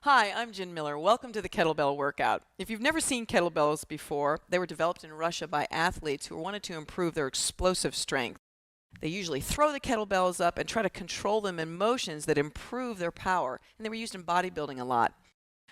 Hi, I'm Jen Miller. Welcome to the Kettlebell Workout. If you've never seen kettlebells before, they were developed in Russia by athletes who wanted to improve their explosive strength. They usually throw the kettlebells up and try to control them in motions that improve their power, and they were used in bodybuilding a lot.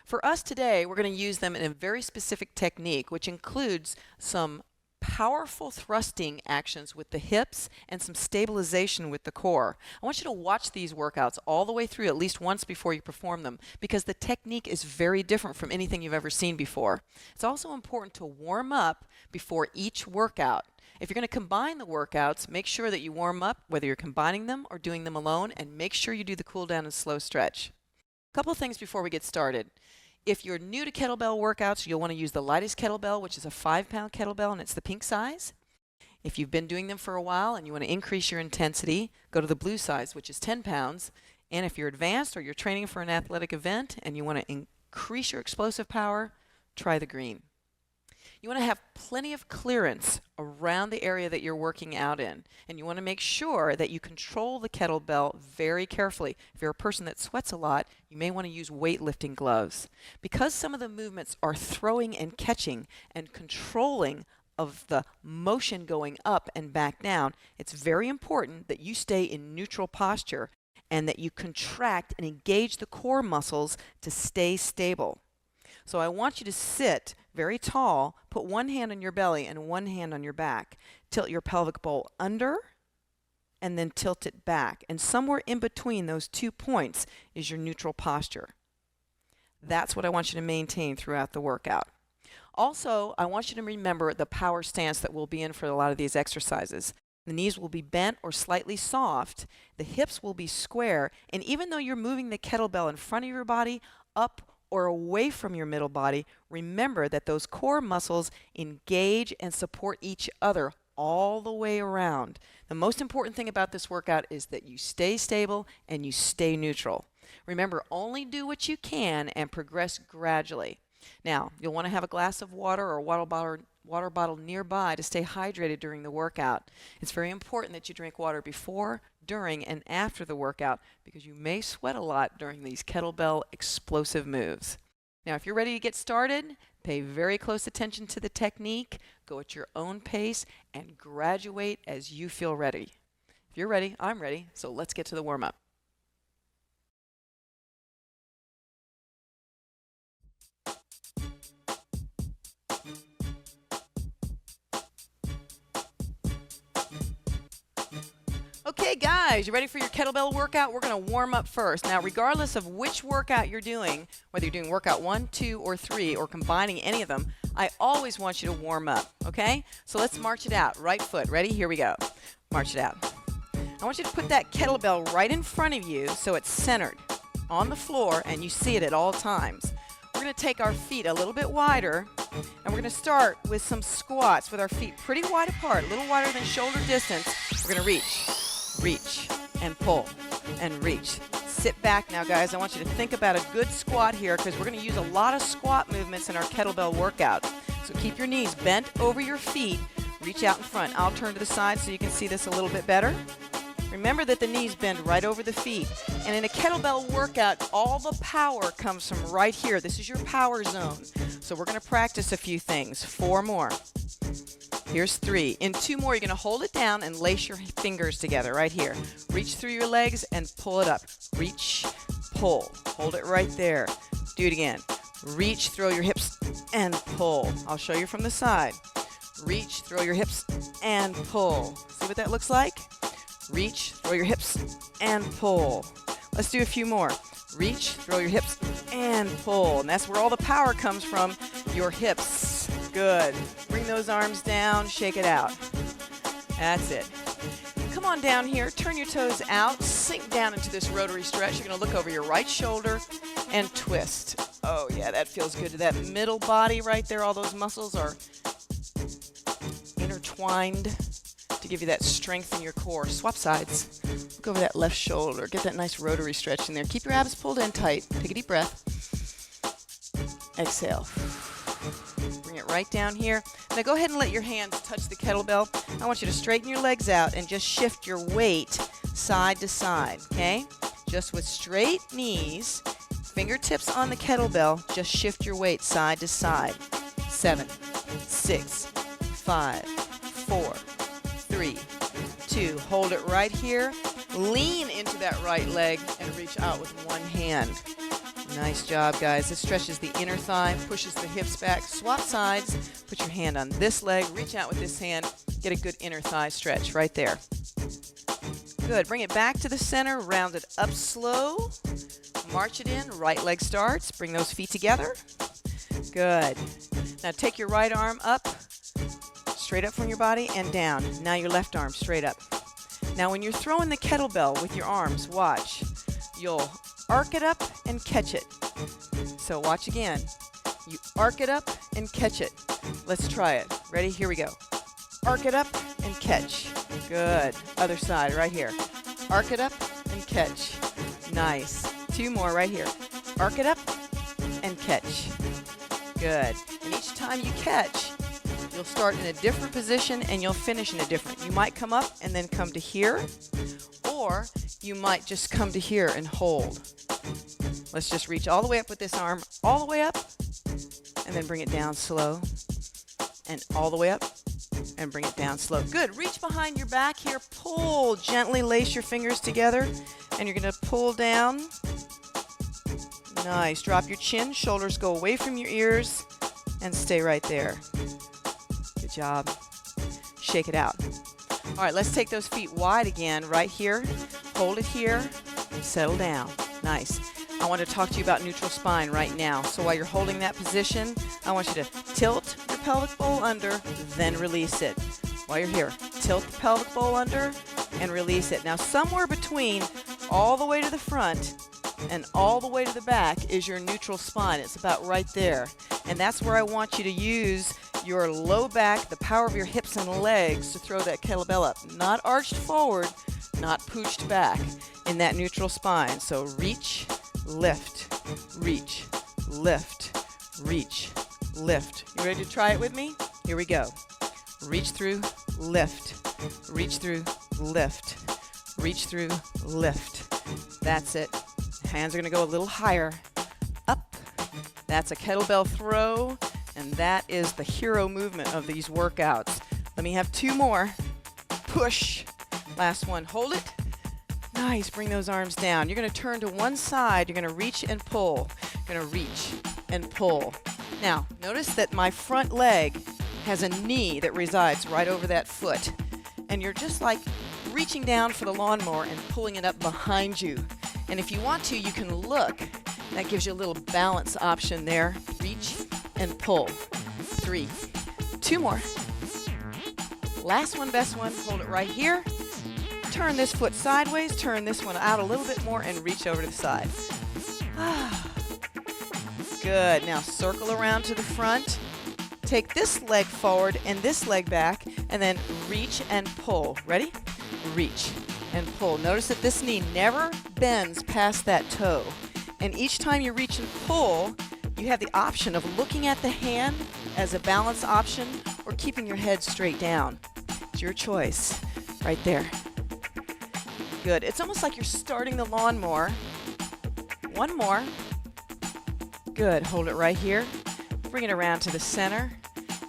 For us today, we're going to use them in a very specific technique, which includes some powerful thrusting actions with the hips and some stabilization with the core. I want you to watch these workouts all the way through at least once before you perform them, because the technique is very different from anything you've ever seen before. It's also important to warm up before each workout. If you're going to combine the workouts, make sure that you warm up whether you're combining them or doing them alone, and make sure you do the cool down and slow stretch. A couple of things before we get started. If you're new to kettlebell workouts, you'll want to use the lightest kettlebell, which is a 5-pound kettlebell, and it's the pink size. If you've been doing them for a while and you want to increase your intensity, go to the blue size, which is 10 pounds. And if you're advanced or you're training for an athletic event and you want to increase your explosive power, try the green. You want to have plenty of clearance around the area that you're working out in. And you want to make sure that you control the kettlebell very carefully. If you're a person that sweats a lot, you may want to use weightlifting gloves. Because some of the movements are throwing and catching and controlling of the motion going up and back down, it's very important that you stay in neutral posture and that you contract and engage the core muscles to stay stable. So I want you to sit very tall, put one hand on your belly and one hand on your back. Tilt your pelvic bowl under and then tilt it back. And somewhere in between those 2 points is your neutral posture. That's what I want you to maintain throughout the workout. Also, I want you to remember the power stance that we'll be in for a lot of these exercises. The knees will be bent or slightly soft. The hips will be square. And even though you're moving the kettlebell in front of your body, up or away from your middle body, remember that those core muscles engage and support each other all the way around. The most important thing about this workout is that you stay stable and you stay neutral. Remember, only do what you can and progress gradually. Now, you'll want to have a glass of water or a water bottle nearby to stay hydrated during the workout. It's very important that you drink water before, during, and after the workout because you may sweat a lot during these kettlebell explosive moves. Now, if you're ready to get started, pay very close attention to the technique, go at your own pace, and graduate as you feel ready. If you're ready, I'm ready, so let's get to the warm-up. Okay guys, you ready for your kettlebell workout? We're going to warm up first. Now, regardless of which workout you're doing, whether you're doing workout 1, 2, or 3, or combining any of them, I always want you to warm up, okay? So let's march it out. Right foot, ready? Here we go. March it out. I want you to put that kettlebell right in front of you so it's centered on the floor and you see it at all times. We're going to take our feet a little bit wider, and we're going to start with some squats with our feet pretty wide apart, a little wider than shoulder distance. We're going to reach, and pull, and reach. Sit back now, guys. I want you to think about a good squat here because we're going to use a lot of squat movements in our kettlebell workout. So keep your knees bent over your feet. Reach out in front. I'll turn to the side so you can see this a little bit better. Remember that the knees bend right over the feet. And in a kettlebell workout, all the power comes from right here. This is your power zone. So we're going to practice a few things. 4 more. Here's 3. In 2 more, you're going to hold it down and lace your fingers together right here. Reach through your legs and pull it up. Reach, pull. Hold it right there. Do it again. Reach, throw your hips, and pull. I'll show you from the side. Reach, throw your hips, and pull. See what that looks like? Reach, throw your hips, and pull. Let's do a few more. Reach, throw your hips, and pull. And that's where all the power comes from, your hips. Good. Bring those arms down, shake it out. That's it. Come on down here, turn your toes out, sink down into this rotary stretch. You're going to look over your right shoulder and twist. Oh yeah, that feels good. That middle body right there, all those muscles are intertwined to give you that strength in your core. Swap sides. Look over that left shoulder. Get that nice rotary stretch in there. Keep your abs pulled in tight. Take a deep breath. Exhale. Bring it right down here. Now go ahead and let your hands touch the kettlebell. I want you to straighten your legs out and just shift your weight side to side, okay? Just with straight knees, fingertips on the kettlebell, just shift your weight side to side. 7, 6, 5, 4, 3, 2. Hold it right here. Lean into that right leg and reach out with one hand. Nice job, guys. This stretches the inner thigh, pushes the hips back. Swap sides. Put your hand on this leg. Reach out with this hand. Get a good inner thigh stretch right there. Good. Bring it back to the center. Round it up slow. March it in. Right leg starts. Bring those feet together. Good. Now take your right arm up, straight up from your body and down. Now your left arm straight up. Now when you're throwing the kettlebell with your arms, watch. You'll arc it up and catch it. So watch again. You arc it up and catch it. Let's try it. Ready? Here we go. Arc it up and catch. Good. Other side right here. Arc it up and catch. Nice. 2 more right here. Arc it up and catch. Good. And each time you catch, you'll start in a different position and you'll finish in a different. You might come up and then come to here, or you might just come to here and hold. Let's just reach all the way up with this arm, all the way up, and then bring it down slow, and all the way up, and bring it down slow. Good. Reach behind your back here. Pull. Gently lace your fingers together, and you're going to pull down. Nice. Drop your chin. Shoulders go away from your ears, and stay right there. Good job. Shake it out. All right, let's take those feet wide again, right here. Hold it here. Settle down. Nice. I want to talk to you about neutral spine right now. So while you're holding that position, I want you to tilt your pelvic bowl under, then release it. While you're here, tilt the pelvic bowl under and release it. Now, somewhere between all the way to the front and all the way to the back is your neutral spine. It's about right there. And that's where I want you to use your low back, the power of your hips and legs to throw that kettlebell up. Not arched forward, not pooched back in that neutral spine. So reach, lift, reach, lift, reach, lift. You ready to try it with me? Here we go. Reach through, lift, reach through, lift, reach through, lift. That's it. Hands are going to go a little higher. Up. That's a kettlebell throw, and that is the hero movement of these workouts. Let me have 2 more. Push. Last one. Hold it. Nice. Bring those arms down. You're going to turn to one side. You're going to reach and pull. You're going to reach and pull. Now, notice that my front leg has a knee that resides right over that foot. And you're just like reaching down for the lawnmower and pulling it up behind you. And if you want to, you can look. That gives you a little balance option there. Reach and pull. 3. 2 more. Last one, best one. Hold it right here. Turn this foot sideways. Turn this one out a little bit more and reach over to the side. Good. Now circle around to the front. Take this leg forward and this leg back, and then reach and pull. Ready? Reach and pull. Notice that this knee never bends past that toe. And each time you reach and pull, you have the option of looking at the hand as a balance option or keeping your head straight down. It's your choice. Right there. Good. It's almost like you're starting the lawnmower. 1 more. Good. Hold it right here. Bring it around to the center.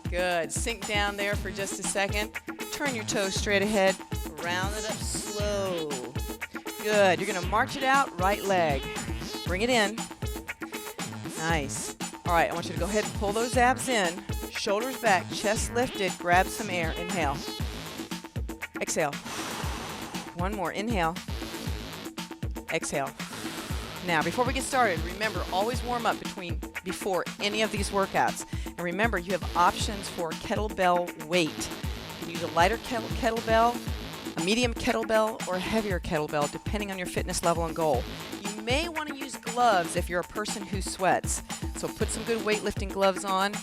Good. Sink down there for just a second. Turn your toes straight ahead. Round it up slow. Good. You're going to march it out. Right leg. Bring it in. Nice. All right. I want you to go ahead and pull those abs in. Shoulders back. Chest lifted. Grab some air. Inhale. Exhale. 1 more. Inhale. Exhale. Now, before we get started, remember, always warm up before any of these workouts. And remember, you have options for kettlebell weight. You can use a lighter kettlebell, a medium kettlebell, or a heavier kettlebell, depending on your fitness level and goal. You may want to use gloves if you're a person who sweats. So put some good weightlifting gloves on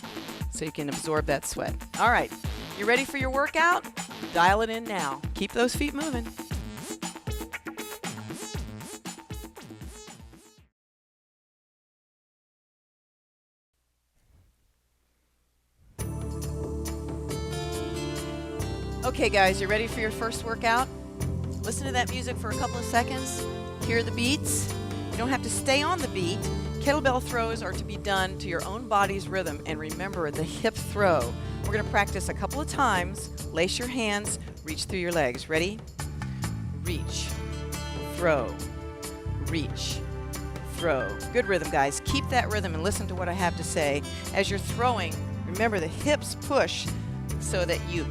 so you can absorb that sweat. All right, you ready for your workout? Dial it in now. Keep those feet moving. Okay guys, you ready for your first workout? Listen to that music for a couple of seconds. Hear the beats. You don't have to stay on the beat. Kettlebell throws are to be done to your own body's rhythm. And remember, the hip throw. We're going to practice a couple of times. Lace your hands, reach through your legs. Ready? Reach, throw, reach, throw. Good rhythm, guys. Keep that rhythm and listen to what I have to say. As you're throwing, remember the hips push so that you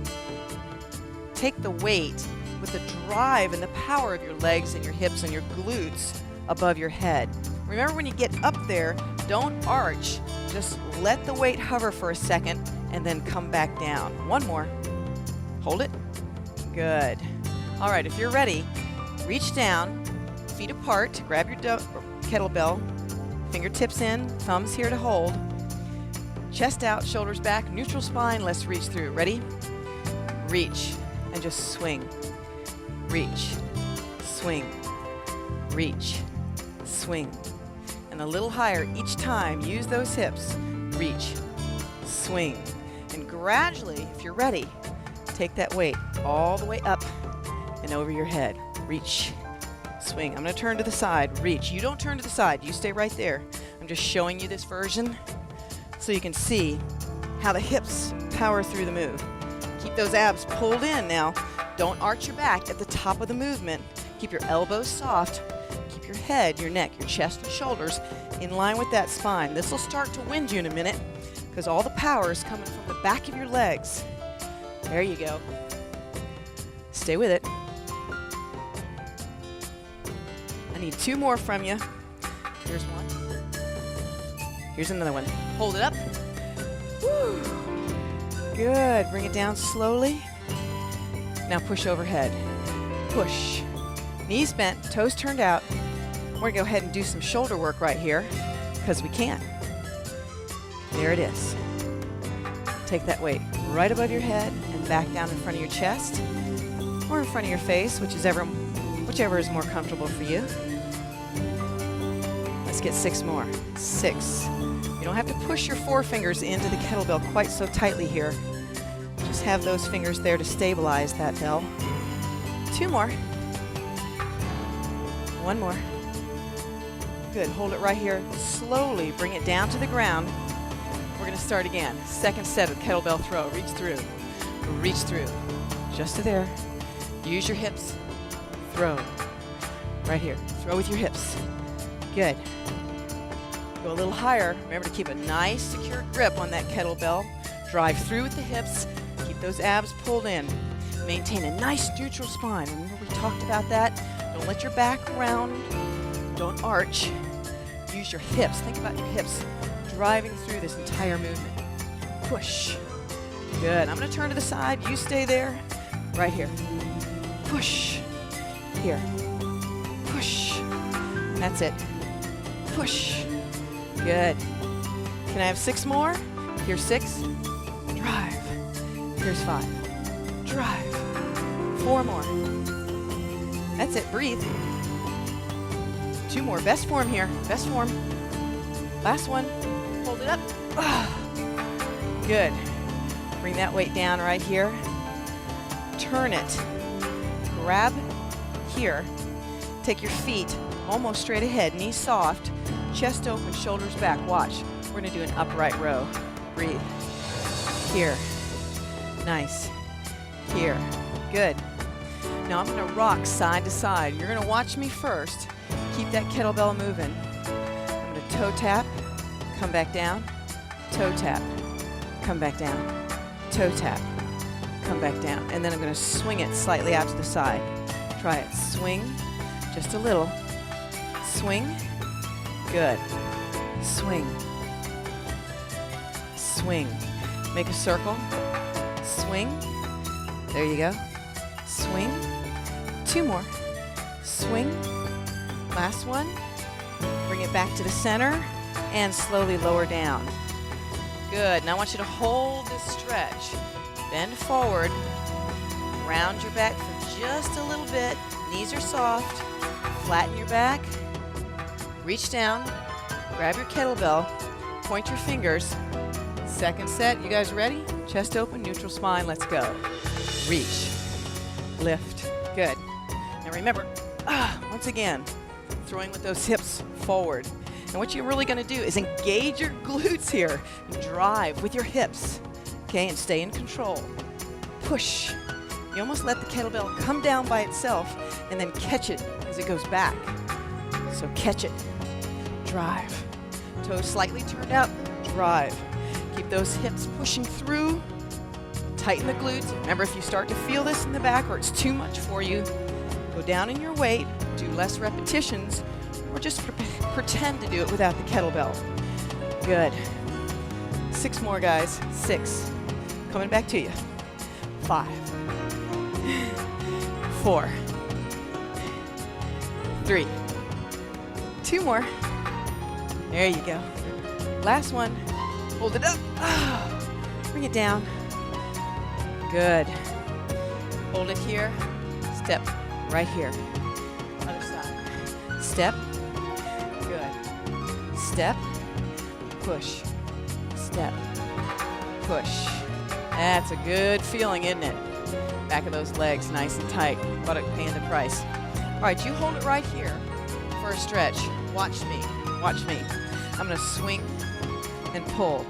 take the weight with the drive and the power of your legs and your hips and your glutes above your head. Remember, when you get up there, don't arch. Just let the weight hover for a second and then come back down. One more. Hold it. Good. All right, if you're ready, reach down, feet apart, grab your kettlebell, fingertips in, thumbs here to hold, chest out, shoulders back, neutral spine. Let's reach through. Ready? Reach and just swing. Reach, swing, reach, swing. And a little higher each time. Use those hips. Reach, swing. And gradually, if you're ready, take that weight all the way up and over your head. Reach, swing. I'm going to turn to the side. Reach. You don't turn to the side. You stay right there. I'm just showing you this version so you can see how the hips power through the move. Keep those abs pulled in now. Don't arch your back at the top of the movement. Keep your elbows soft. Keep your head, your neck, your chest, and shoulders in line with that spine. This will start to wind you in a minute because all the power is coming from the back of your legs. There you go. Stay with it. I need 2 more from you. Here's one. Here's another one. Hold it up. Woo. Good. Bring it down slowly. Now push overhead. Push. Knees bent, toes turned out. We're going to go ahead and do some shoulder work right here because we can. There it is. Take that weight right above your head and back down in front of your chest or in front of your face, whichever is more comfortable for you. Let's get 6 more. 6. You don't have to push your forefingers into the kettlebell quite so tightly here. Just have those fingers there to stabilize that bell. 2 more. 1 more. Good. Hold it right here. Slowly bring it down to the ground. We're going to start again. Second set of kettlebell throw. Reach through. Reach through. Just to there. Use your hips. Throw. Right here. Throw with your hips. Good. Go a little higher. Remember to keep a nice, secure grip on that kettlebell. Drive through with the hips. Keep those abs pulled in. Maintain a nice neutral spine. Remember we talked about that? Don't let your back round. Don't arch. Use your hips. Think about your hips driving through this entire movement. Push. Good. I'm going to turn to the side. You stay there. Right here. Push. Here. Push. That's it. Push. Good. Can I have 6 more? Here's 6. Drive. Here's 5. Drive. 4 more. That's it. Breathe. 2 more. Best form here. Best form. Last one. Hold it up. Good. Bring that weight down right here. Turn it. Grab here. Take your feet almost straight ahead. Knees soft. Chest open. Shoulders back. Watch. We're going to do an upright row. Breathe. Here. Nice. Here. Good. Now I'm going to rock side to side. You're going to watch me first. Keep that kettlebell moving. I'm going to toe tap, come back down, toe tap, come back down, toe tap, come back down. And then I'm going to swing it slightly out to the side. Try it. Swing, just a little. Swing. Good. Swing. Swing. Make a circle. Swing. There you go. Swing. 2 more. Swing. Last one. Bring it back to the center and slowly lower down. Good. Now I want you to hold this stretch. Bend forward. Round your back for just a little bit. Knees are soft. Flatten your back. Reach down. Grab your kettlebell. Point your fingers. Second set. You guys ready? Chest open, neutral spine. Let's go. Reach. Lift. Good. Now remember, once again, throwing with those hips forward. And what you're really going to do is engage your glutes here and drive with your hips, okay, and stay in control. Push. You almost let the kettlebell come down by itself and then catch it as it goes back. So catch it, drive. Toes slightly turned out, drive. Keep those hips pushing through. Tighten the glutes. Remember, if you start to feel this in the back or it's too much for you, go down in your weight, do less repetitions, or just pretend to do it without the kettlebell. Good. 6 more, guys. 6. Coming back to you. 5. 4. 3. 2 more. There you go. Last one. Hold it up. Bring it down. Good. Hold it here. Step right here. Other side. Step. Good. Step. Push. Step. Push. That's a good feeling, isn't it? Back of those legs nice and tight. Buttock paying the price. All right, you hold it right here for a stretch. Watch me. Watch me. I'm going to swing and pull.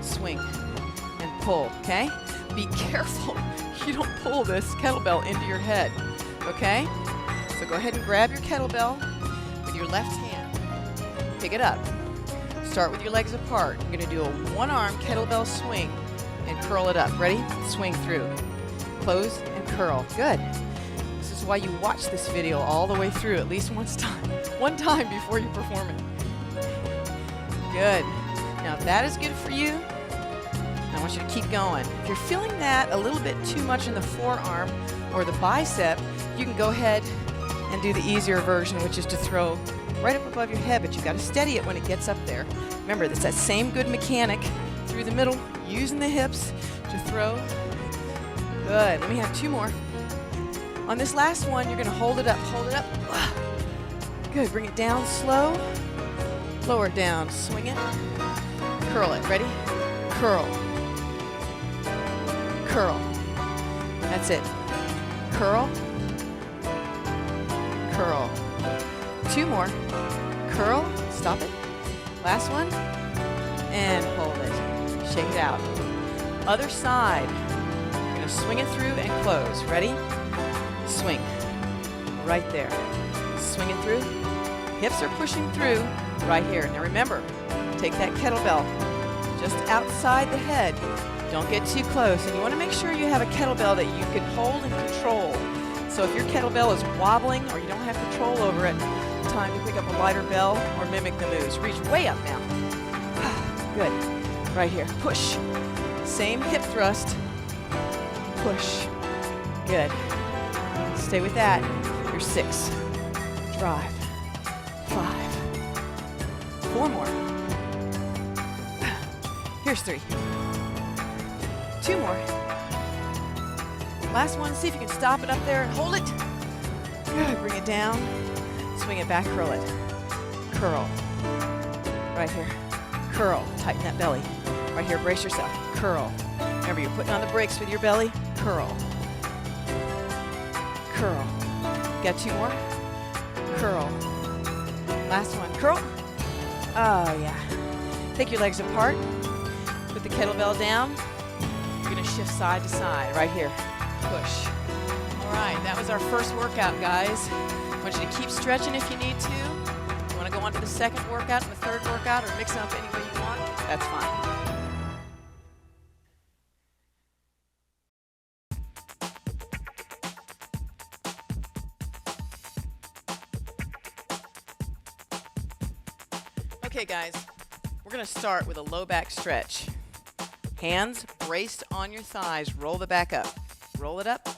Swing and pull, okay? Be careful you don't pull this kettlebell into your head, okay? So go ahead and grab your kettlebell with your left hand. Pick it up. Start with your legs apart. You're going to do a one-arm kettlebell swing and curl it up. Ready? Swing through. Close and curl. Good. This is why you watch this video all the way through at least one time before you perform it. Good. Now if that is good for you, I want you to keep going. If you're feeling that a little bit too much in the forearm or the bicep, you can go ahead and do the easier version, which is to throw right up above your head, but you got to steady it when it gets up there. Remember, it's that same good mechanic through the middle, using the hips to throw. Good. Let me have 2 more. On this last one, you're going to hold it up. Hold it up. Good. Bring it down slow. Lower it down. Swing it. Curl it. Ready? Curl. Curl. That's it. Curl. Curl. 2 more. Curl. Stop it. Last one. And hold it. Shake it out. Other side. You're going to swing it through and close. Ready? Swing. Right there. Swing it through. Hips are pushing through right here. Now remember, take that kettlebell just outside the head. Don't get too close. And you want to make sure you have a kettlebell that you can hold and control. So if your kettlebell is wobbling or you don't have control over it, time to pick up a lighter bell or mimic the moves. Reach way up now. Good. Right here. Push. Same hip thrust. Push. Good. Stay with that. You're 6. Drive. 5. 4 more. Here's 3. 2 more. Last one. See if you can stop it up there and hold it. Good. Bring it down. Swing it back. Curl it. Curl. Right here. Curl. Tighten that belly. Right here. Brace yourself. Curl. Remember, you're putting on the brakes with your belly. Curl. Curl. Got 2 more. Curl. Last one. Curl. Oh, yeah. Take your legs apart. Put the kettlebell down. You're going to shift side to side. Right here. Push. All right. That was our first workout, guys. I want you to keep stretching if you need to. You want to go on to the second workout and the third workout, or mix them up any way you want, that's fine. Okay, guys, we're going to start with a low back stretch. Hands braced on your thighs. Roll the back up. Roll it up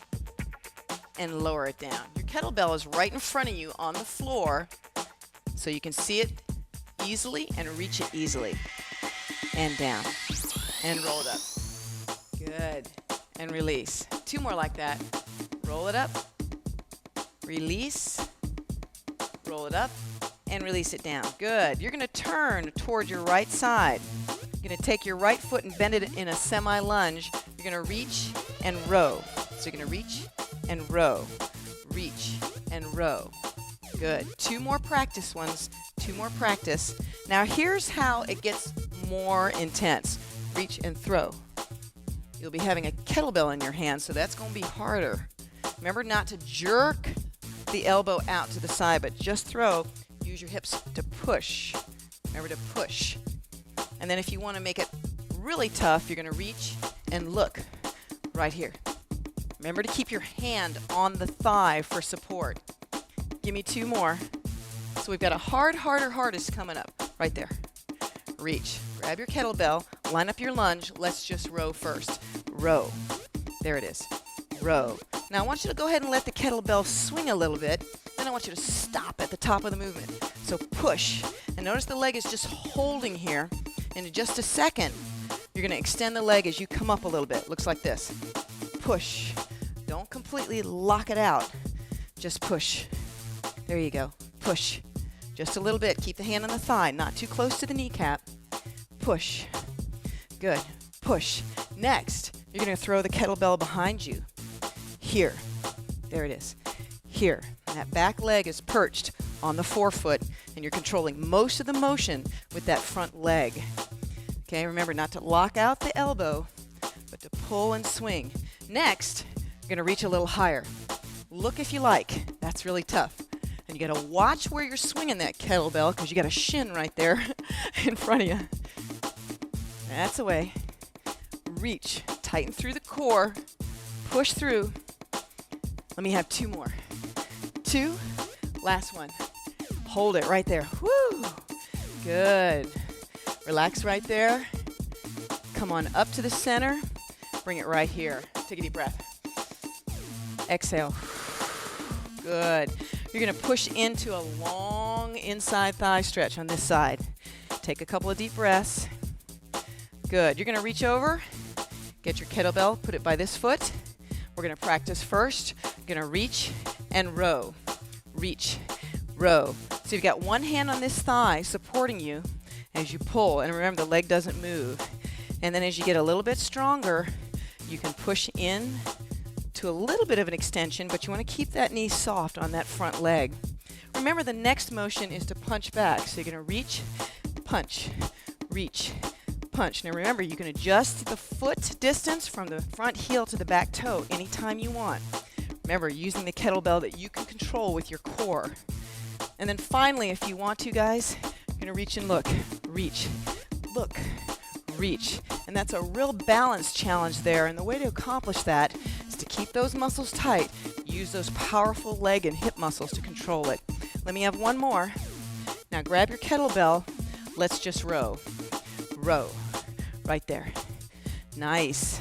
and lower it down. Your kettlebell is right in front of you on the floor, so you can see it easily and reach it easily. And down. And roll it up. Good. And release. 2 more like that. Roll it up. Release. Roll it up. And release it down. Good. You're going to turn toward your right side. You're going to take your right foot and bend it in a semi-lunge. You're going to reach and row. So you're going to reach and row. Reach and row. Good. 2 more practice ones. 2 more practice. Now here's how it gets more intense. Reach and throw. You'll be having a kettlebell in your hand, so that's going to be harder. Remember not to jerk the elbow out to the side, but just throw. Use your hips to push. Remember to push. And then if you want to make it really tough, you're going to reach and look right here. Remember to keep your hand on the thigh for support. Give me 2 more. So we've got a hardest coming up right there. Reach. Grab your kettlebell. Line up your lunge. Let's just row first. Row. There it is. Row. Now I want you to go ahead and let the kettlebell swing a little bit. Then I want you to stop at the top of the movement. So push. And notice the leg is just holding here. And in just a second, you're going to extend the leg as you come up a little bit. Looks like this. Push. Don't completely lock it out. Just push. There you go. Push. Just a little bit. Keep the hand on the thigh, not too close to the kneecap. Push. Good. Push. Next, you're going to throw the kettlebell behind you. Here. There it is. Here. And that back leg is perched on the forefoot, and you're controlling most of the motion with that front leg. Okay, remember not to lock out the elbow, but to pull and swing. Next, you're going to reach a little higher. Look if you like. That's really tough. And you got to watch where you're swinging that kettlebell because you got a shin right there in front of you. That's the way. Reach. Tighten through the core. Push through. Let me have 2 more. 2. Last one. Hold it right there. Woo! Good. Relax right there. Come on up to the center. Bring it right here. Take a deep breath. Exhale. Good. You're going to push into a long inside thigh stretch on this side. Take a couple of deep breaths. Good. You're going to reach over, get your kettlebell, put it by this foot. We're going to practice first. You're going to reach and row. Reach, row. So you've got one hand on this thigh supporting you as you pull. And remember, the leg doesn't move. And then as you get a little bit stronger, you can push in to a little bit of an extension, but you want to keep that knee soft on that front leg. Remember, the next motion is to punch back. So you're going to reach, punch, reach, punch. Now remember, you can adjust the foot distance from the front heel to the back toe anytime you want. Remember, using the kettlebell that you can control with your core. And then finally, if you want to, guys, you're going to reach and look. Reach, look, reach. And that's a real balance challenge there. And the way to accomplish that is to keep those muscles tight. Use those powerful leg and hip muscles to control it. Let me have 1 more. Now grab your kettlebell. Let's just row. Row. Right there. Nice.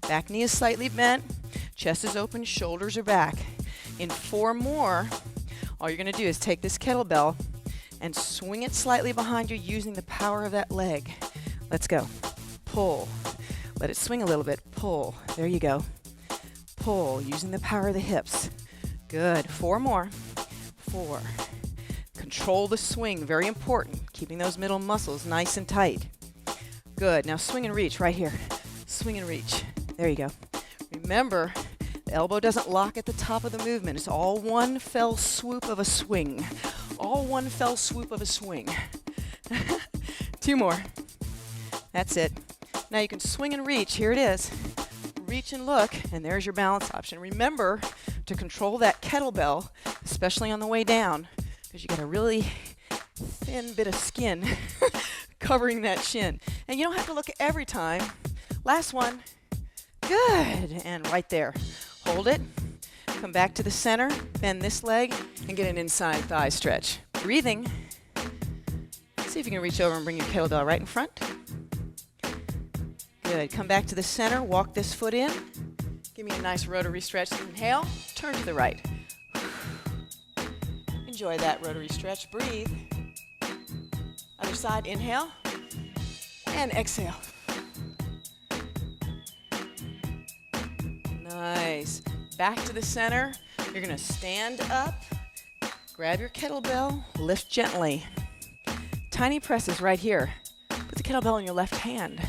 Back knee is slightly bent. Chest is open. Shoulders are back. In 4 more, all you're going to do is take this kettlebell and swing it slightly behind you using the power of that leg. Let's go. Pull. Let it swing a little bit. Pull. There you go. Pull using the power of the hips. Good. 4 more. 4. Control the swing. Very important. Keeping those middle muscles nice and tight. Good. Now swing and reach right here. Swing and reach. There you go. Remember, the elbow doesn't lock at the top of the movement. It's all one fell swoop of a swing. All one fell swoop of a swing. 2 more. That's it. Now you can swing and reach. Here it is. Reach and look, and there's your balance option. Remember to control that kettlebell, especially on the way down, because you got a really thin bit of skin covering that shin. And you don't have to look every time. Last one. Good. And right there. Hold it. Come back to the center. Bend this leg and get an inside thigh stretch. Breathing. See if you can reach over and bring your kettlebell right in front. Good. Come back to the center. Walk this foot in. Give me a nice rotary stretch. Inhale. Turn to the right. Enjoy that rotary stretch. Breathe. Other side. Inhale. And exhale. Nice. Back to the center. You're going to stand up. Grab your kettlebell. Lift gently. Tiny presses right here. Put the kettlebell in your left hand.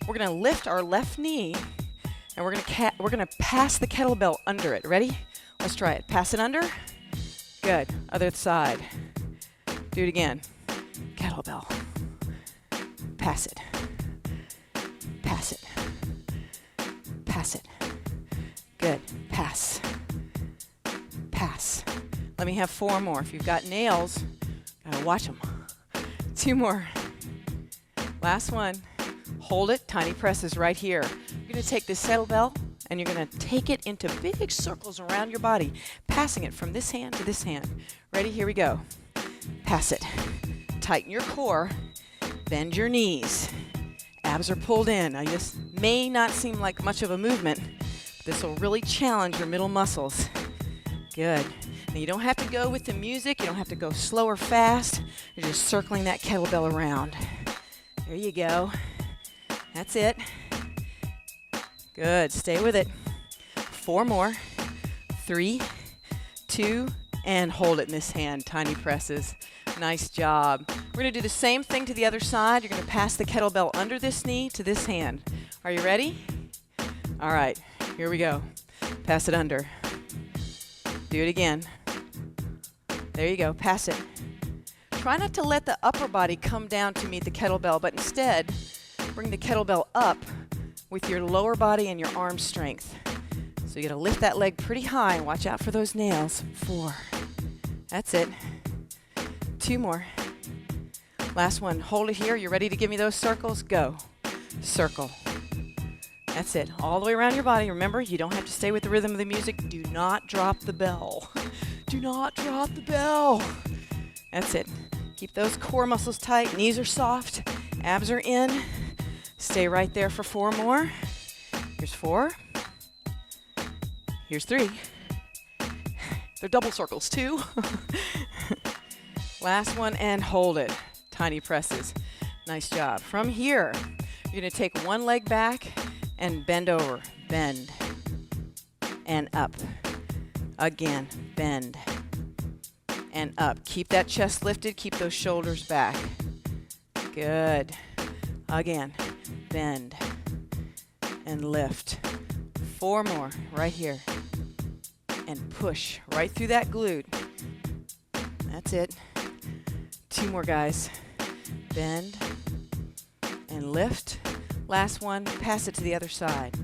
We're going to lift our left knee, and we're going to pass the kettlebell under it. Ready? Let's try it. Pass it under. Good. Other side. Do it again. Kettlebell. Pass it. Pass it. Pass it. Good. Pass. Pass. Let me have 4 more. If you've got nails, gotta watch them. 2 more. Last one. Hold it. Tiny presses right here. You're gonna take this kettlebell and you're gonna take it into big circles around your body, passing it from this hand to this hand. Ready? Here we go. Pass it. Tighten your core. Bend your knees. Abs are pulled in. Now this may not seem like much of a movement, but this will really challenge your middle muscles. Good. Now you don't have to go with the music. You don't have to go slow or fast. You're just circling that kettlebell around. There you go. That's it. Good. Stay with it. 4 more. 3, 2, and hold it in this hand. Tiny presses. Nice job. We're going to do the same thing to the other side. You're going to pass the kettlebell under this knee to this hand. Are you ready? All right. Here we go. Pass it under. Do it again. There you go. Pass it. Try not to let the upper body come down to meet the kettlebell, but instead bring the kettlebell up with your lower body and your arm strength. So you got to lift that leg pretty high. Watch out for those nails. 4. That's it. 2 more. Last one. Hold it here. You're ready to give me those circles? Go. Circle. That's it. All the way around your body. Remember, you don't have to stay with the rhythm of the music. Do not drop the bell. Do not drop the bell. That's it. Keep those core muscles tight. Knees are soft. Abs are in. Stay right there for 4 more. Here's 4. Here's 3. They're double circles too. Last one and hold it. Tiny presses. Nice job. From here, you're going to take one leg back and bend over. Bend. And up. Again. Bend. And up. Keep that chest lifted. Keep those shoulders back. Good. Again. Bend. And lift. 4 more. Right here. And push right through that glute. That's it. 2 more, guys. Bend and lift. Last one, pass it to the other side.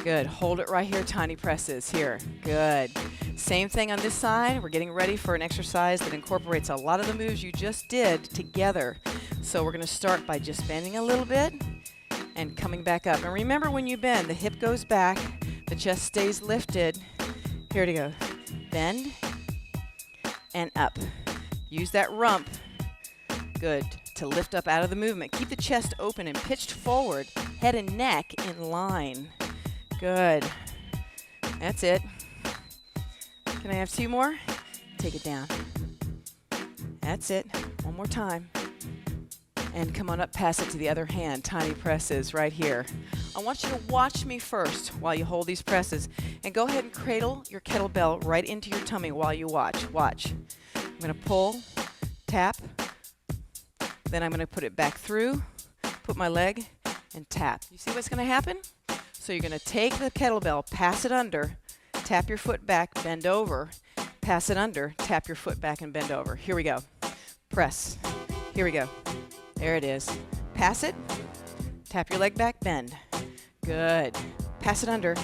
Good. Hold it right here, tiny presses here. Good. Same thing on this side. We're getting ready for an exercise that incorporates a lot of the moves you just did together. So we're going to start by just bending a little bit and coming back up. And remember, when you bend, the hip goes back, the chest stays lifted. Here to go. Bend and up. Use that rump, good, to lift up out of the movement. Keep the chest open and pitched forward, head and neck in line. Good. That's it. Can I have 2 more? Take it down. That's it. 1 more time. And come on up, pass it to the other hand. Tiny presses right here. I want you to watch me first while you hold these presses. And go ahead and cradle your kettlebell right into your tummy while you watch. Watch. I'm going to pull, tap. Then I'm going to put it back through, put my leg, and tap. You see what's going to happen? So you're going to take the kettlebell, pass it under, tap your foot back, bend over, pass it under, tap your foot back, and bend over. Here we go. Press. Here we go. There it is. Pass it. Tap your leg back, bend. Good. Pass it under.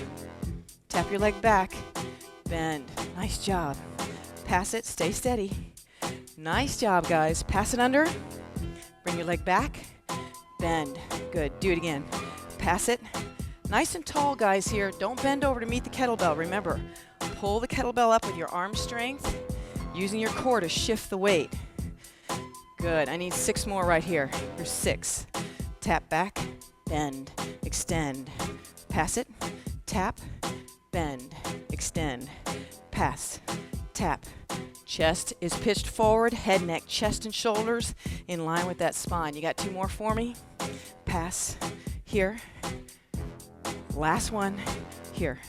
Tap your leg back, bend. Nice job. Pass it, stay steady. Nice job, guys. Pass it under. Bring your leg back, bend. Good. Do it again. Pass it. Nice and tall, guys, here. Don't bend over to meet the kettlebell. Remember, pull the kettlebell up with your arm strength, using your core to shift the weight. Good. I need 6 more right here. Here's 6. Tap back, bend, extend. Pass it, tap, bend, extend, pass, tap. Chest is pitched forward, head, neck, chest, and shoulders in line with that spine. You got 2 more for me? Pass, here. Last one, here.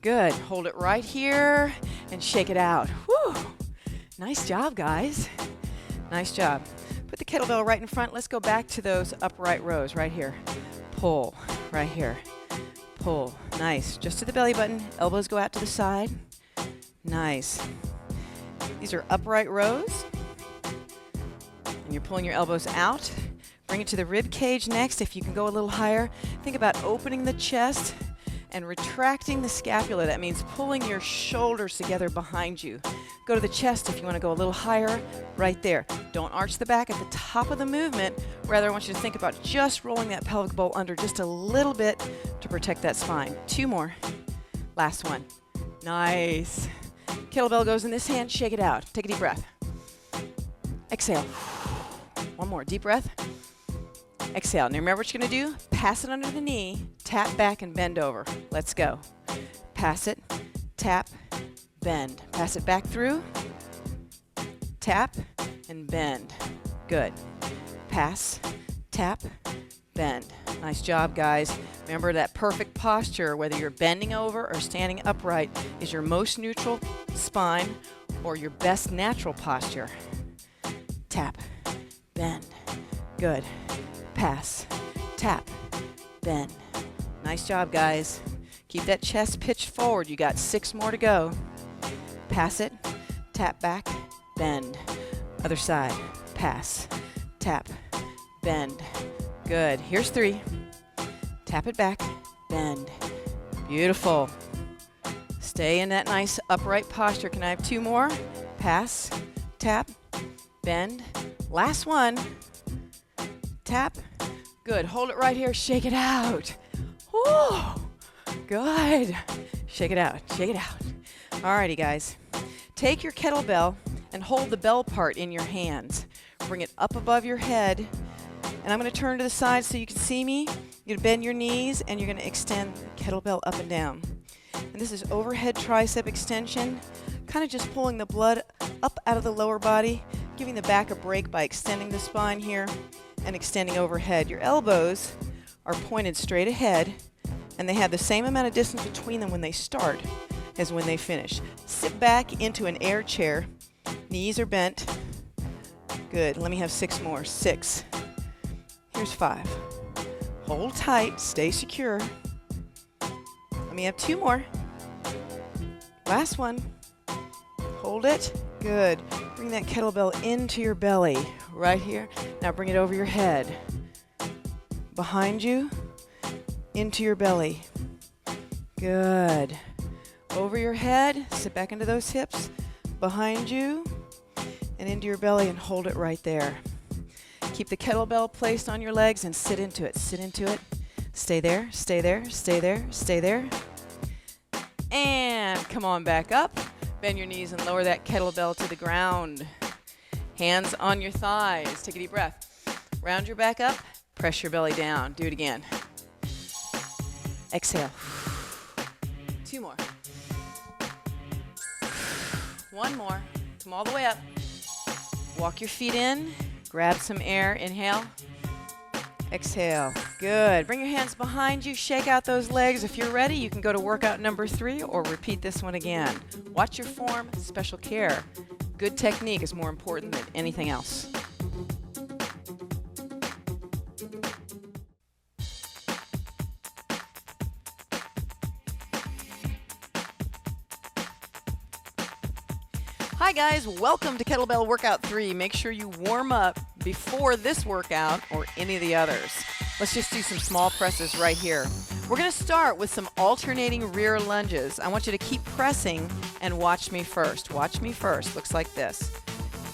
Good. Hold it right here and shake it out. Whew. Nice job, guys. Nice job. Put the kettlebell right in front. Let's go back to those upright rows right here. Pull, right here. Pull. Nice. Just to the belly button. Elbows go out to the side. Nice. These are upright rows. And you're pulling your elbows out. Bring it to the rib cage next. If you can go a little higher, think about opening the chest and retracting the scapula. That means pulling your shoulders together behind you. Go to the chest if you want to go a little higher, right there. Don't arch the back at the top of the movement. Rather, I want you to think about just rolling that pelvic bowl under just a little bit to protect that spine. 2 more. Last one. Nice. Kettlebell goes in this hand, shake it out. Take a deep breath. Exhale. 1 more, deep breath. Exhale. Now remember what you're going to do? Pass it under the knee, tap back and bend over. Let's go. Pass it, tap, bend. Pass it back through, tap, and bend. Good. Pass, tap, bend. Nice job, guys. Remember that perfect posture, whether you're bending over or standing upright, is your most neutral spine or your best natural posture. Tap, bend. Good. Pass, tap, bend. Nice job, guys. Keep that chest pitched forward. You got 6 more to go. Pass it, tap back, bend. Other side. Pass, tap, bend. Good. Here's 3. Tap it back, bend. Beautiful. Stay in that nice upright posture. Can I have 2 more? Pass, tap, bend. Last one. Tap. Good. Hold it right here. Shake it out. Woo! Good. Shake it out. Shake it out. Alrighty, guys. Take your kettlebell and hold the bell part in your hands. Bring it up above your head. And I'm going to turn to the side so you can see me. You're going to bend your knees and you're going to extend the kettlebell up and down. And this is overhead tricep extension. Kind of just pulling the blood up out of the lower body, giving the back a break by extending the spine here and extending overhead. Your elbows are pointed straight ahead and they have the same amount of distance between them when they start as when they finish. Sit back into an air chair. Knees are bent. Good. Let me have 6 more. 6. Here's 5. Hold tight. Stay secure. Let me have 2 more. Last one. Hold it. Good. Bring that kettlebell into your belly. Right here. Now bring it over your head. Behind you. Into your belly. Good. Over your head. Sit back into those hips. Behind you. And into your belly and hold it right there. Keep the kettlebell placed on your legs and sit into it. Sit into it. Stay there. Stay there. Stay there. Stay there. And come on back up. Bend your knees and lower that kettlebell to the ground. Hands on your thighs. Take a deep breath. Round your back up. Press your belly down. Do it again. Exhale. 2 more. 1 more. Come all the way up. Walk your feet in. Grab some air. Inhale. Exhale. Good. Bring your hands behind you. Shake out those legs. If you're ready, you can go to workout number 3 or repeat this one again. Watch your form. Special care. Good technique is more important than anything else. Hi guys, welcome to Kettlebell Workout 3. Make sure you warm up before this workout or any of the others. Let's just do some small presses right here. We're going to start with some alternating rear lunges. I want you to keep pressing and watch me first. Watch me first. Looks like this.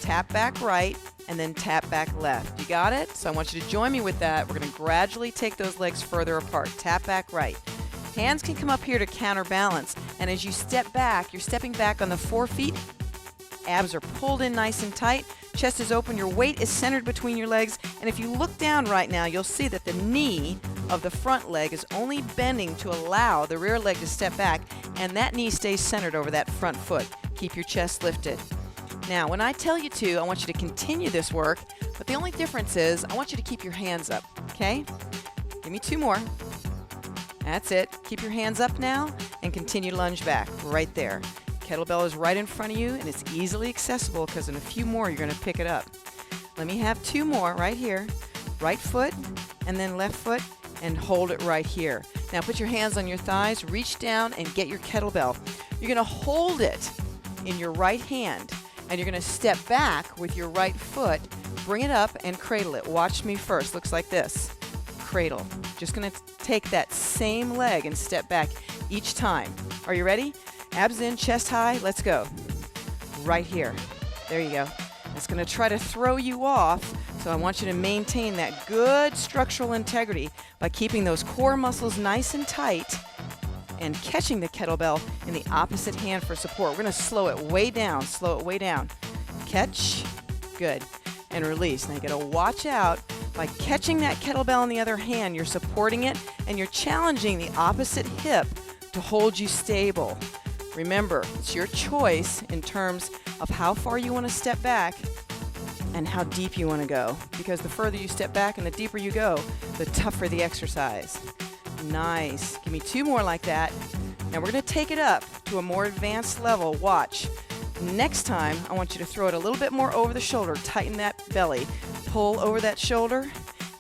Tap back right and then tap back left. You got it? So I want you to join me with that. We're going to gradually take those legs further apart. Tap back right. Hands can come up here to counterbalance. And as you step back, you're stepping back on the 4 feet. Abs are pulled in nice and tight. Chest is open. Your weight is centered between your legs. And if you look down right now, you'll see that the knee of the front leg is only bending to allow the rear leg to step back. And that knee stays centered over that front foot. Keep your chest lifted. Now, when I tell you to, I want you to continue this work. But the only difference is I want you to keep your hands up. Okay? Give me 2 more. That's it. Keep your hands up now and continue lunge back right there. Kettlebell is right in front of you and it's easily accessible because in a few more you're going to pick it up. Let me have 2 more right here. Right foot and then left foot and hold it right here. Now put your hands on your thighs, reach down and get your kettlebell. You're going to hold it in your right hand and you're going to step back with your right foot, bring it up and cradle it. Watch me first. Looks like this. Cradle. Just going to take that same leg and step back each time. Are you ready? Abs in, chest high. Let's go. Right here. There you go. It's going to try to throw you off, so I want you to maintain that good structural integrity by keeping those core muscles nice and tight and catching the kettlebell in the opposite hand for support. We're going to slow it way down. Slow it way down. Catch. Good. And release. Now you got to watch out. By catching that kettlebell in the other hand, you're supporting it and you're challenging the opposite hip to hold you stable. Remember, it's your choice in terms of how far you want to step back and how deep you want to go. Because the further you step back and the deeper you go, the tougher the exercise. Nice. Give me 2 more like that. Now we're going to take it up to a more advanced level. Watch. Next time, I want you to throw it a little bit more over the shoulder. Tighten that belly. Pull over that shoulder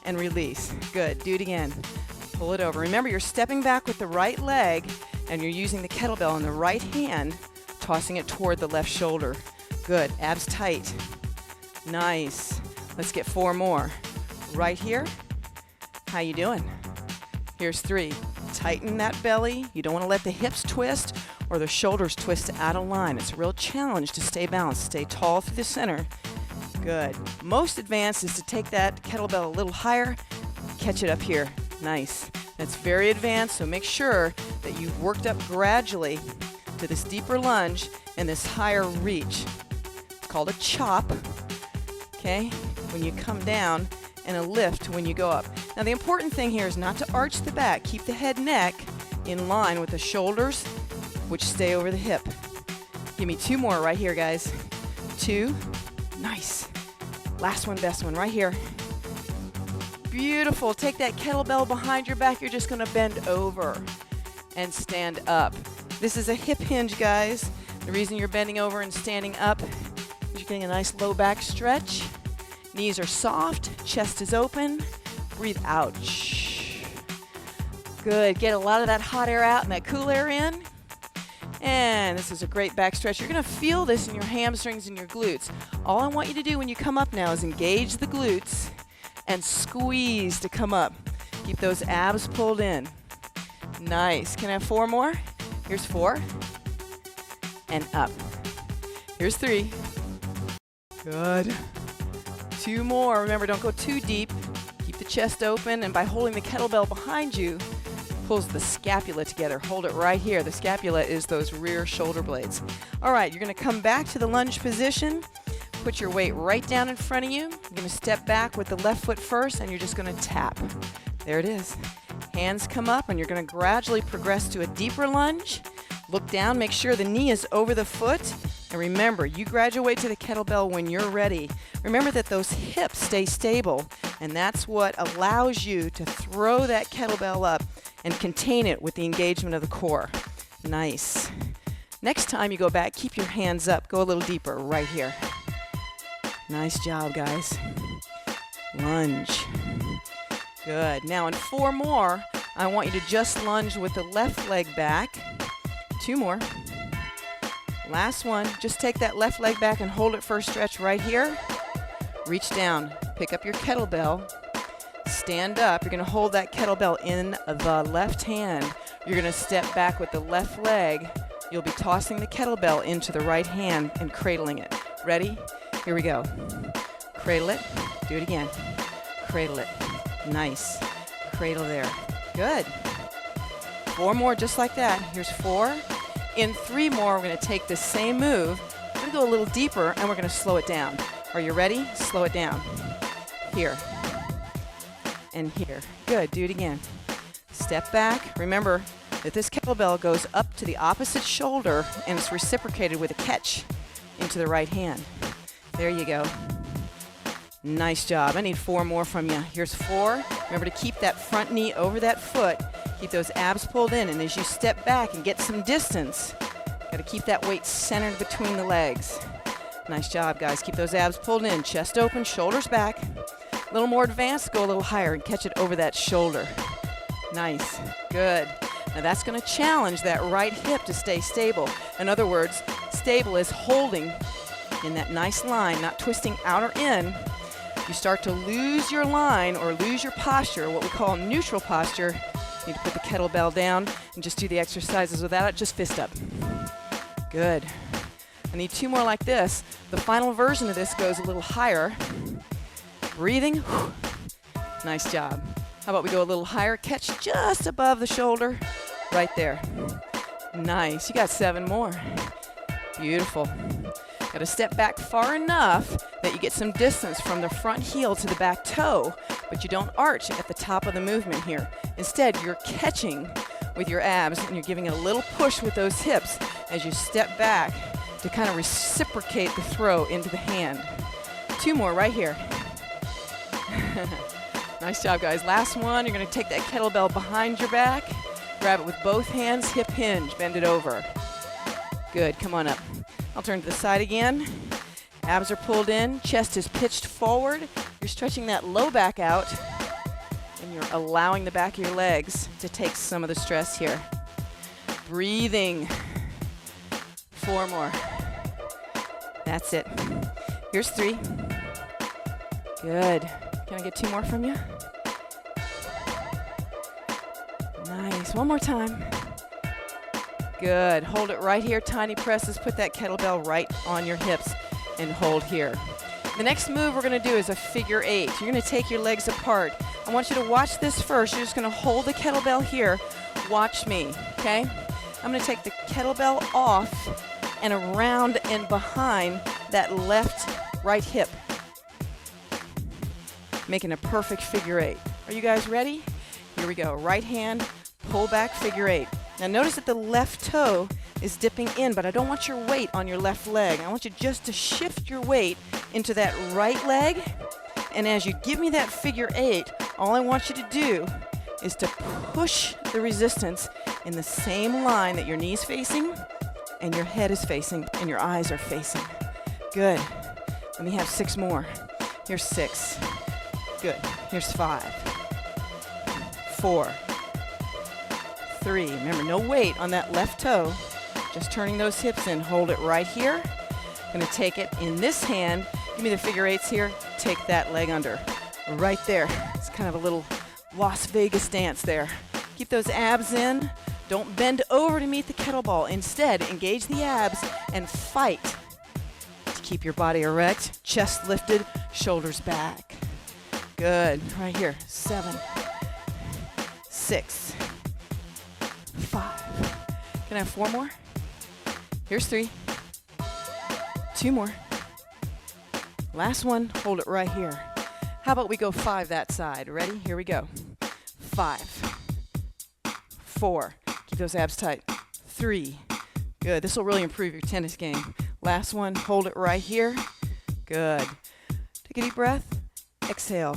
and release. Good. Do it again. Pull it over. Remember, you're stepping back with the right leg and you're using the kettlebell in the right hand, tossing it toward the left shoulder. Good. Abs tight. Nice. Let's get 4 more. Right here. How you doing? Here's 3. Tighten that belly. You don't want to let the hips twist or the shoulders twist out of line. It's a real challenge to stay balanced. Stay tall through the center. Good. Most advanced is to take that kettlebell a little higher, catch it up here. Nice. That's very advanced, so make sure that you've worked up gradually to this deeper lunge and this higher reach. It's called a chop, okay, when you come down, and a lift when you go up. Now the important thing here is not to arch the back. Keep the head neck in line with the shoulders, which stay over the hip. Give me 2 more right here, guys. 2. Nice. Last one, best one, right here. Beautiful. Take that kettlebell behind your back. You're just going to bend over and stand up. This is a hip hinge, guys. The reason you're bending over and standing up is you're getting a nice low back stretch. Knees are soft. Chest is open. Breathe out. Shh. Good. Get a lot of that hot air out and that cool air in. And this is a great back stretch. You're going to feel this in your hamstrings and your glutes. All I want you to do when you come up now is engage the glutes and squeeze to come up. Keep those abs pulled in. Nice. Can I have 4 more? Here's 4. And up. Here's 3. Good. 2 more. Remember, don't go too deep. Keep the chest open, and by holding the kettlebell behind you, pulls the scapula together. Hold it right here. The scapula is those rear shoulder blades. All right, you're going to come back to the lunge position. Put your weight right down in front of you. You're going to step back with the left foot first, and you're just going to tap. There it is. Hands come up, and you're going to gradually progress to a deeper lunge. Look down. Make sure the knee is over the foot. And remember, you graduate to the kettlebell when you're ready. Remember that those hips stay stable, and that's what allows you to throw that kettlebell up and contain it with the engagement of the core. Nice. Next time you go back, keep your hands up. Go a little deeper right here. Nice job, guys. Lunge. Good. Now in 4 more, I want you to just lunge with the left leg back. 2 more. Last one. Just take that left leg back and hold it for a stretch right here. Reach down. Pick up your kettlebell. Stand up. You're going to hold that kettlebell in the left hand. You're going to step back with the left leg. You'll be tossing the kettlebell into the right hand and cradling it. Ready? Here we go. Cradle it. Do it again. Cradle it. Nice. Cradle there. Good. 4 more just like that. Here's 4. In 3 more, we're going to take the same move. We're going to go a little deeper, and we're going to slow it down. Are you ready? Slow it down. Here. And here. Good. Do it again. Step back. Remember that this kettlebell goes up to the opposite shoulder, and it's reciprocated with a catch into the right hand. There you go. Nice job. I need 4 more from you. Here's 4. Remember to keep that front knee over that foot. Keep those abs pulled in, and as you step back and get some distance, got to keep that weight centered between the legs. Nice job, guys. Keep those abs pulled in. Chest open, shoulders back. A little more advanced, go a little higher and catch it over that shoulder. Nice. Good. Now that's going to challenge that right hip to stay stable. In other words, stable is holding in that nice line, not twisting out or in, you start to lose your line or lose your posture, what we call neutral posture. You need to put the kettlebell down and just do the exercises without it, just fist up. Good. I need 2 more like this. The final version of this goes a little higher. Breathing. Nice job. How about we go a little higher? Catch just above the shoulder. Right there. Nice. You got 7 more. Beautiful. Got to step back far enough that you get some distance from the front heel to the back toe, but you don't arch at the top of the movement here. Instead, you're catching with your abs and you're giving it a little push with those hips as you step back to kind of reciprocate the throw into the hand. 2 more right here. Nice job, guys. Last one, you're going to take that kettlebell behind your back, grab it with both hands, hip hinge, bend it over. Good, come on up. I'll turn to the side again. Abs are pulled in, chest is pitched forward. You're stretching that low back out, and you're allowing the back of your legs to take some of the stress here. Breathing. 4 more. That's it. Here's 3. Good. Can I get 2 more from you? Nice. 1 more time. Good. Hold it right here. Tiny presses. Put that kettlebell right on your hips and hold here. The next move we're going to do is a figure 8. You're going to take your legs apart. I want you to watch this first. You're just going to hold the kettlebell here. Watch me, okay? I'm going to take the kettlebell off and around and behind that left right hip, making a perfect figure 8. Are you guys ready? Here we go. Right hand, pull back, figure 8. Now notice that the left toe is dipping in, but I don't want your weight on your left leg. I want you just to shift your weight into that right leg. And as you give me that figure 8, all I want you to do is to push the resistance in the same line that your knee's facing and your head is facing and your eyes are facing. Good. Let me have 6 more. Here's 6. Good. Here's 5. 4. 3. Remember, no weight on that left toe. Just turning those hips in. Hold it right here. I'm going to take it in this hand. Give me the figure 8s here. Take that leg under. Right there. It's kind of a little Las Vegas dance there. Keep those abs in. Don't bend over to meet the kettlebell. Instead, engage the abs and fight to keep your body erect. Chest lifted, shoulders back. Good. Right here. 7, 6, 5. Can I have 4 more? Here's 3. 2 more. Last one. Hold it right here. How about we go 5 that side? Ready? Here we go. 5, 4. Keep those abs tight. 3. Good. This will really improve your tennis game. Last one. Hold it right here. Good. Take a deep breath. Exhale.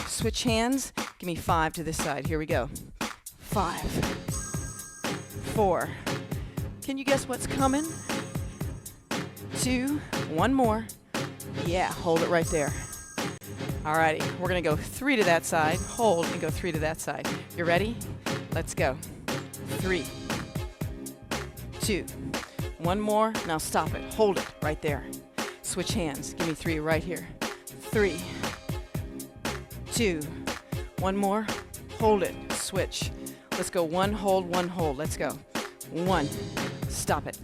Switch hands. Give me 5 to this side. Here we go. 5, 4. Can you guess what's coming? 2. 1 more. Yeah, hold it right there. Alrighty, we're gonna go 3 to that side, hold, and go 3 to that side. You ready? Let's go. 3, 2, 1 more. Now stop it, hold it right there. Switch hands, give me 3 right here. 3, 2, 1 more, hold it, switch. Let's go 1, hold, 1, hold, let's go. 1, stop it,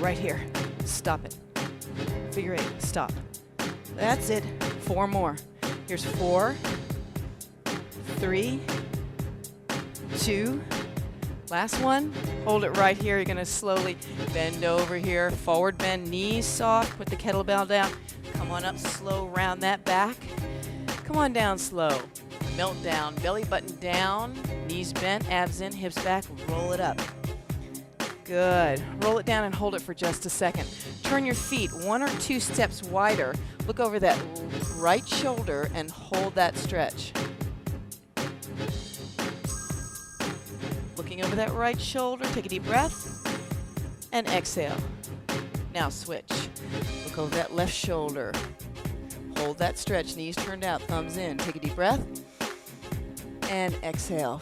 right here, stop it. Figure 8, stop. That's it, 4 more. Here's 4, 3, 2, last one. Hold it right here. You're going to slowly bend over here. Forward bend, knees soft. Put the kettlebell down. Come on up slow, round that back. Come on down slow. Melt down, belly button down, knees bent, abs in, hips back. Roll it up. Good. Roll it down and hold it for just a second. Turn your feet 1 or 2 steps wider. Look over that right shoulder and hold that stretch. Looking over that right shoulder, take a deep breath and exhale. Now switch. Look over that left shoulder. Hold that stretch, knees turned out, thumbs in. Take a deep breath and exhale.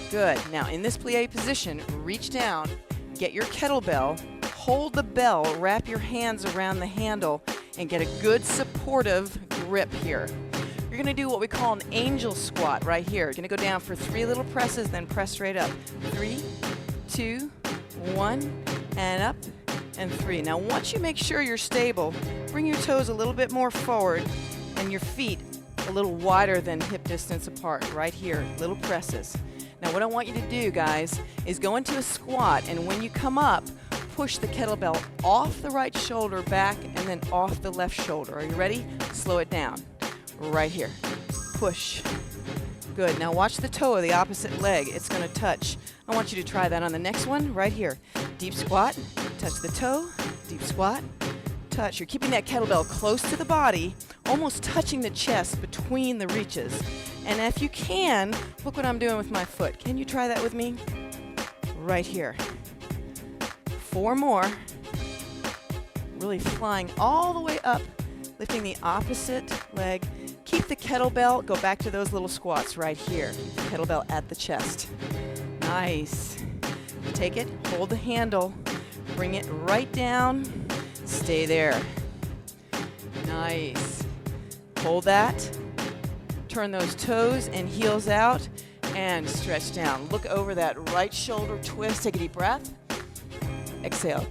Good. Now in this plie position, reach down, get your kettlebell, hold the bell, wrap your hands around the handle, and get a good supportive grip here. You're going to do what we call an angel squat right here. You're going to go down for 3 little presses, then press straight up. 3, 2, 1, and up, and 3. Now once you make sure you're stable, bring your toes a little bit more forward and your feet a little wider than hip distance apart right here, little presses. Now what I want you to do, guys, is go into a squat, and when you come up, push the kettlebell off the right shoulder back and then off the left shoulder. Are you ready? Slow it down. Right here. Push. Good. Now watch the toe of the opposite leg. It's going to touch. I want you to try that on the next one right here. Deep squat, touch the toe, deep squat, touch. You're keeping that kettlebell close to the body, almost touching the chest between the reaches. And if you can, look what I'm doing with my foot. Can you try that with me? Right here. 4 more. Really flying all the way up, lifting the opposite leg. Keep the kettlebell, go back to those little squats right here. Keep the kettlebell at the chest. Nice. Take it, hold the handle, bring it right down, stay there. Nice. Hold that, turn those toes and heels out, and stretch down. Look over that right shoulder, twist, take a deep breath. Exhale.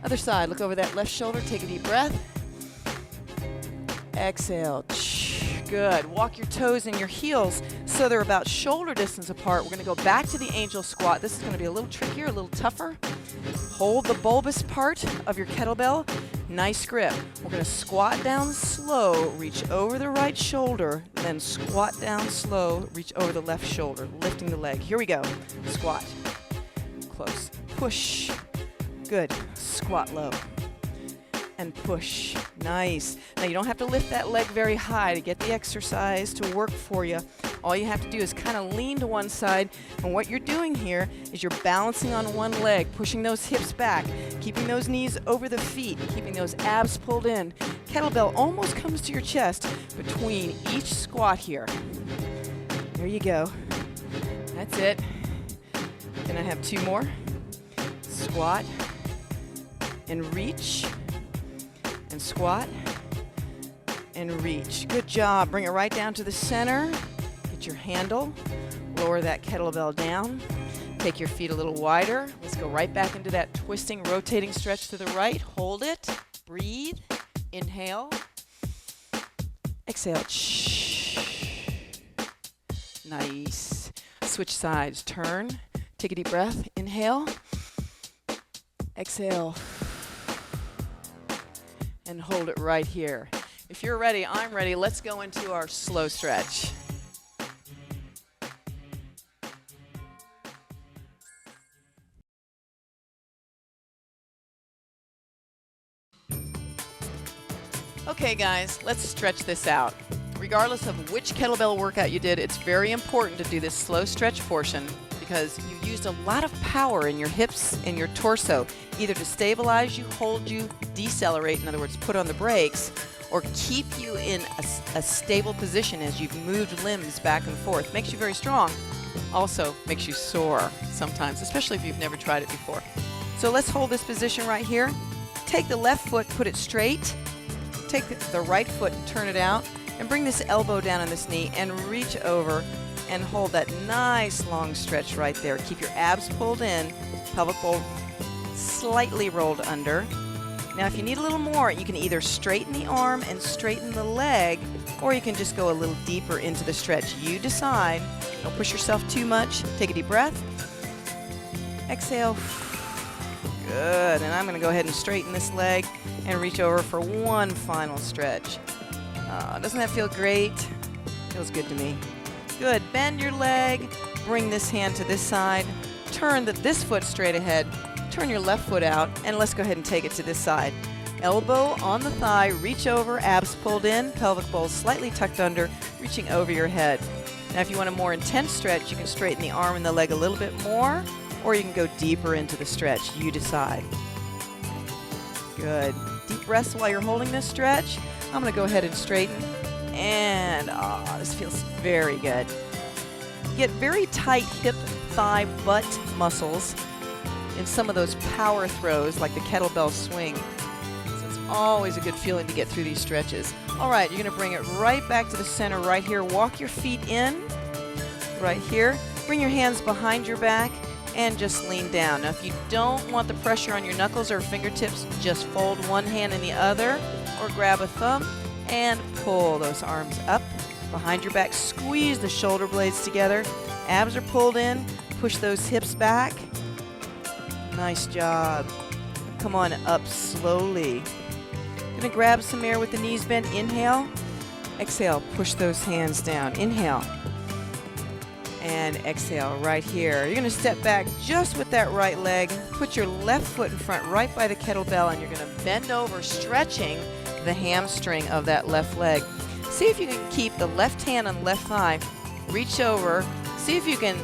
Other side, look over that left shoulder, take a deep breath. Exhale. Good. Walk your toes and your heels so they're about shoulder distance apart. We're going to go back to the angel squat. This is going to be a little trickier, a little tougher. Hold the bulbous part of your kettlebell. Nice grip. We're going to squat down slow, reach over the right shoulder, then squat down slow, reach over the left shoulder, lifting the leg. Here we go. Squat. Close. Push. Good. Squat low. And push. Nice. Now you don't have to lift that leg very high to get the exercise to work for you. All you have to do is kind of lean to one side, and what you're doing here is you're balancing on one leg, pushing those hips back, keeping those knees over the feet, keeping those abs pulled in. Kettlebell almost comes to your chest between each squat here. There you go. That's it. Can I have 2 more? Squat and reach. And squat and reach. Good job. Bring it right down to the center. Get your handle. Lower that kettlebell down. Take your feet a little wider. Let's go right back into that twisting, rotating stretch to the right. Hold it. Breathe. Inhale. Exhale. Nice. Switch sides. Turn. Take a deep breath. Inhale. Exhale. And hold it right here. If you're ready, I'm ready. Let's go into our slow stretch. Okay guys, let's stretch this out. Regardless of which kettlebell workout you did, it's very important to do this slow stretch portion because you used a lot of power in your hips and your torso, either to stabilize you, hold you, decelerate, in other words, put on the brakes, or keep you in a stable position as you've moved limbs back and forth. Makes you very strong. Also makes you sore sometimes, especially if you've never tried it before. So let's hold this position right here. Take the left foot, put it straight. Take the right foot and turn it out. And bring this elbow down on this knee and reach over and hold that nice long stretch right there. Keep your abs pulled in, pelvic bowl slightly rolled under. Now if you need a little more, you can either straighten the arm and straighten the leg, or you can just go a little deeper into the stretch. You decide. Don't push yourself too much. Take a deep breath. Exhale. Good. And I'm going to go ahead and straighten this leg and reach over for one final stretch. Doesn't that feel great? Feels good to me. Good. Bend your leg. Bring this hand to this side. Turn this foot straight ahead. Turn your left foot out, and let's go ahead and take it to this side. Elbow on the thigh, reach over, abs pulled in, pelvic bowl slightly tucked under, reaching over your head. Now if you want a more intense stretch, you can straighten the arm and the leg a little bit more, or you can go deeper into the stretch. You decide. Good. Deep breaths while you're holding this stretch. I'm going to go ahead and straighten, and this feels very good. Get very tight hip, thigh, butt muscles. in some of those power throws like the kettlebell swing. So it's always a good feeling to get through these stretches. All right, you're going to bring it right back to the center right here. Walk your feet in right here. Bring your hands behind your back and just lean down. Now, if you don't want the pressure on your knuckles or fingertips, just fold one hand in the other or grab a thumb and pull those arms up behind your back. Squeeze the shoulder blades together. Abs are pulled in. Push those hips back. Nice job. Come on up slowly. Gonna grab some air with the knees bent. Inhale. Exhale. Push those hands down. Inhale. And exhale right here. You're gonna step back just with that right leg. Put your left foot in front right by the kettlebell, and you're gonna bend over, stretching the hamstring of that left leg. See if you can keep the left hand on left thigh. Reach over. See if you can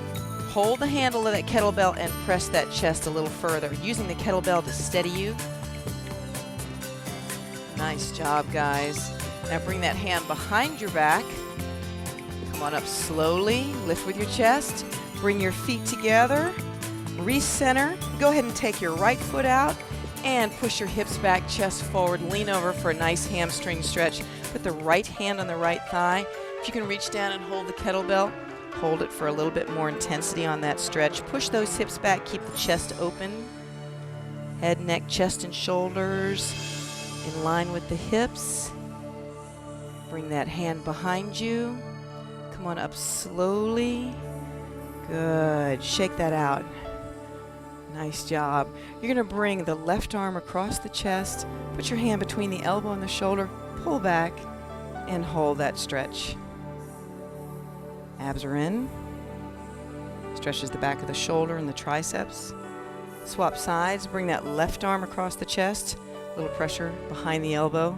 hold the handle of that kettlebell and press that chest a little further, using the kettlebell to steady you. Nice job, guys. Now bring that hand behind your back. Come on up slowly. Lift with your chest. Bring your feet together. Recenter. Go ahead and take your right foot out and push your hips back, chest forward. Lean over for a nice hamstring stretch. Put the right hand on the right thigh. If you can reach down and hold the kettlebell, hold it for a little bit more intensity on that stretch. Push those hips back. Keep the chest open. Head, neck, chest, and shoulders in line with the hips. Bring that hand behind you. Come on up slowly. Good. Shake that out. Nice job. You're going to bring the left arm across the chest. Put your hand between the elbow and the shoulder. Pull back and hold that stretch. Abs are in. Stretches the back of the shoulder and the triceps. Swap sides. Bring that left arm across the chest. A little pressure behind the elbow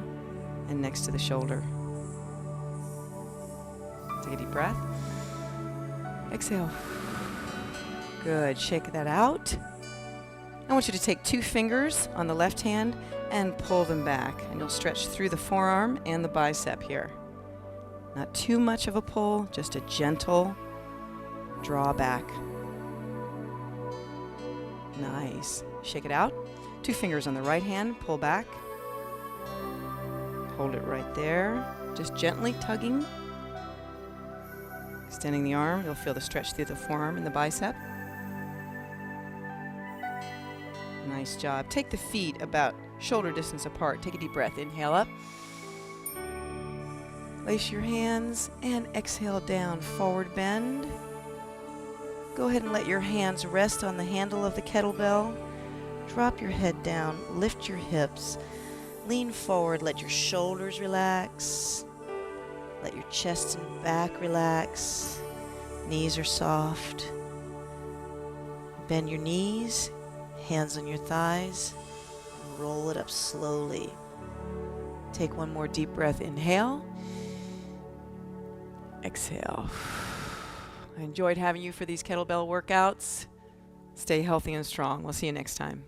and next to the shoulder. Take a deep breath. Exhale. Good. Shake that out. I want you to take 2 fingers on the left hand and pull them back. And you'll stretch through the forearm and the bicep here. Not too much of a pull, just a gentle draw back. Nice. Shake it out. 2 fingers on the right hand, pull back. Hold it right there. Just gently tugging. Extending the arm, you'll feel the stretch through the forearm and the bicep. Nice job. Take the feet about shoulder distance apart. Take a deep breath. Inhale up. Place your hands and exhale down. Forward bend. Go ahead and let your hands rest on the handle of the kettlebell. Drop your head down. Lift your hips. Lean forward. Let your shoulders relax. Let your chest and back relax. Knees are soft. Bend your knees. Hands on your thighs. Roll it up slowly. Take one more deep breath. Inhale. Exhale. I enjoyed having you for these kettlebell workouts. Stay healthy and strong. We'll see you next time.